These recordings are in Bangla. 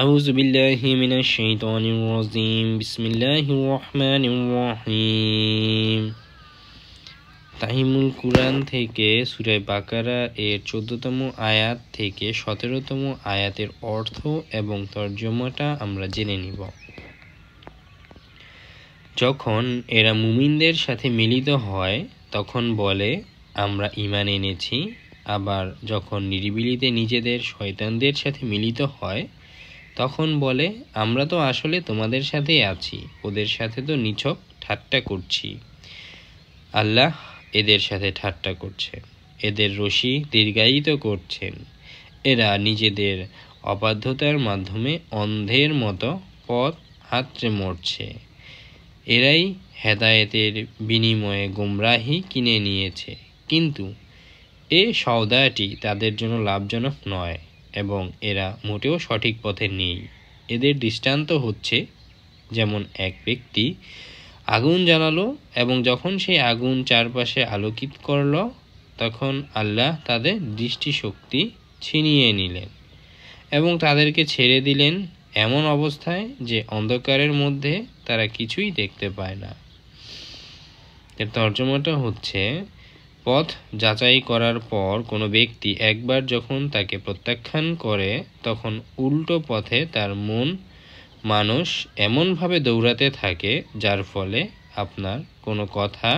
আউযু বিল্লাহি মিনাশ শাইতানির রাজিম। বিসমিল্লাহির রহমানির রহিম। তাহিমুল কুরআন থেকে সূরা বাকারা এর ১৪তম আয়াত থেকে ১৭তম আয়াতের অর্থ এবং তরজমাটা আমরা জেনে নিব। যখন এরা মুমিনদের সাথে মিলিত হয় তখন বলে আমরা ঈমান এনেছি, আবার যখন নিরিবিলিতে নিজেদের শয়তানদের সাথে মিলিত হয় তখন বলে আমরা তো আসলে তোমাদের সাথেই আছি, ওদের সাথে তো নিছক ঠাট্টা করছি। আল্লাহ এদের সাথে ঠাট্টা করছেন, এদের রশি দীর্ঘায়িত করছেন। এরা নিজেদের অবাধ্যতার মাধ্যমে অন্ধের মতো পথ হাতড়ে মরছে। এরাই হেদায়েতের বিনিময়ে গোমরাহি কিনে নিয়েছে, কিন্তু এ সওদাটি তাদের জন্য লাভজনক নয় এবং এরা মোটেও সঠিক পথে নেই। এদের দৃষ্টান্ত হচ্ছে যেমন এক ব্যক্তি আগুন জ্বালালো এবং যখন সেই আগুন চারপাশে আলোকিত করল তখন আল্লাহ তাদের দৃষ্টিশক্তি ছিনিয়ে নিলেন এবং তাদেরকে ছেড়ে দিলেন এমন অবস্থায় যে অন্ধকারের মধ্যে তারা কিছুই দেখতে পায় না। এর তর্জমাটা হচ্ছে, পথ যাচাই করার পর কোনো ব্যক্তি একবার যখন তাকে প্রত্যাখ্যান করে তখন উল্টো পথে তার মানুষ এমনভাবে দৌড়াতে থাকে যার ফলে আপনার কোনো কথা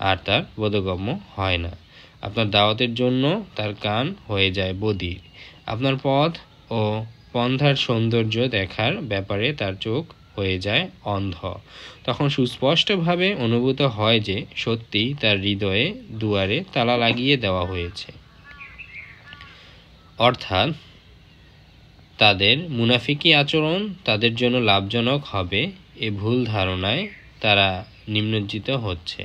আর তার বোধগম্য হয় না। আপনার দাওয়াতের জন্য তার কান হয়ে যায় বধির। আপনার পথ ও পন্থার সৌন্দর্য দেখার ব্যাপারে তার চোখ হয়ে যায় অন্ধ। তখন সুস্পষ্টভাবে অনুভূত হয় যে সত্যি তার হৃদয়ে দুয়ারে তালা লাগিয়ে দেওয়া হয়েছে। অর্থাৎ তাদের মুনাফিকি আচরণ তাদের জন্য লাভজনক হবে এ ভুল ধারণায় তারা নিমজ্জিত হচ্ছে,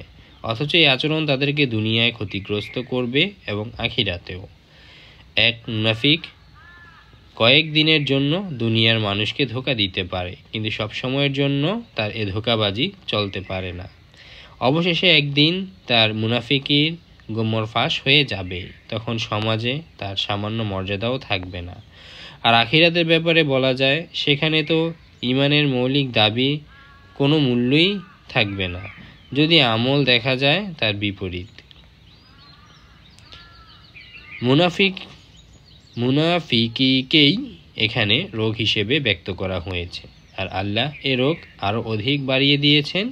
অথচ এই আচরণ তাদেরকে দুনিয়ায় ক্ষতিগ্রস্ত করবে এবং আখিরাতেও। এক মুনাফিক কয়েক দিনের জন্য দুনিয়ার মানুষকে ধোঁকা দিতে পারে, কিন্তু সব সময়ের জন্য তার এ ধোঁকাবাজি চলতে পারে না। অবশেষে একদিন তার মুনাফিকির গোমর ফাঁস হয়ে যাবে, তখন সমাজে তার সামান্য মর্যাদাও থাকবে না। আর আখিরাতের ব্যাপারে বলা যায়, সেখানে তো ঈমানের মৌলিক দাবি কোনো মূল্যই থাকবে না যদি আমল দেখা যায় তার বিপরীত। মুনাফিকিকেই এখানে রোগ হিসেবে ব্যক্ত করা হয়েছে, আর আল্লাহ এ রোগ আরও অধিক বাড়িয়ে দিয়েছেন।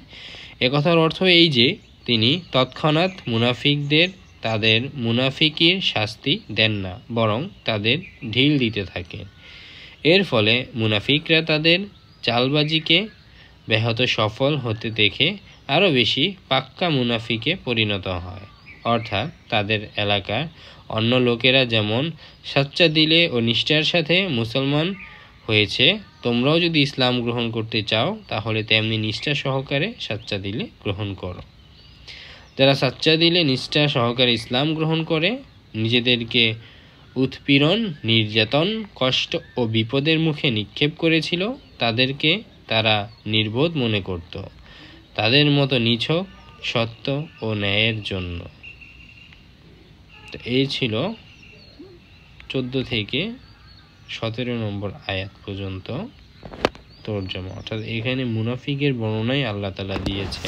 একথার অর্থ এই যে তিনি তৎক্ষণাৎ মুনাফিকদের তাদের মুনাফিকির শাস্তি দেন না, বরং তাদের ঢিল দিতে থাকেন। এর ফলে মুনাফিকরা তাদের চালবাজিকে ব্যাহত সফল হতে দেখে আরও বেশি পাক্কা মুনাফিকে পরিণত হয়। অর্থাৎ তাদের এলাকার অন্য লোকেরা যেমন সাচ্চা দিলে ও নিষ্ঠার সাথে মুসলমান হয়েছে, তোমরাও যদি ইসলাম গ্রহণ করতে চাও তাহলে তেমনি নিষ্ঠা সহকারে সাচ্চা দিলে গ্রহণ করো। যারা সাচ্চা দিলে নিষ্ঠা সহকারে ইসলাম গ্রহণ করে নিজেদেরকে উৎপীড়ন, নির্যাতন, কষ্ট ও বিপদের মুখে নিক্ষেপ করেছিল, তাদেরকে তারা নির্বোধ মনে করত তাদের মতো নিছক সত্য ও ন্যায়ের জন্য। তো এই ছিল 14 থেকে 17 নম্বর আয়াত পর্যন্ত তরজমা। অর্থাৎ এখানে মুনাফিকের বর্ণনাই আল্লাহ তাআলা দিয়েছে।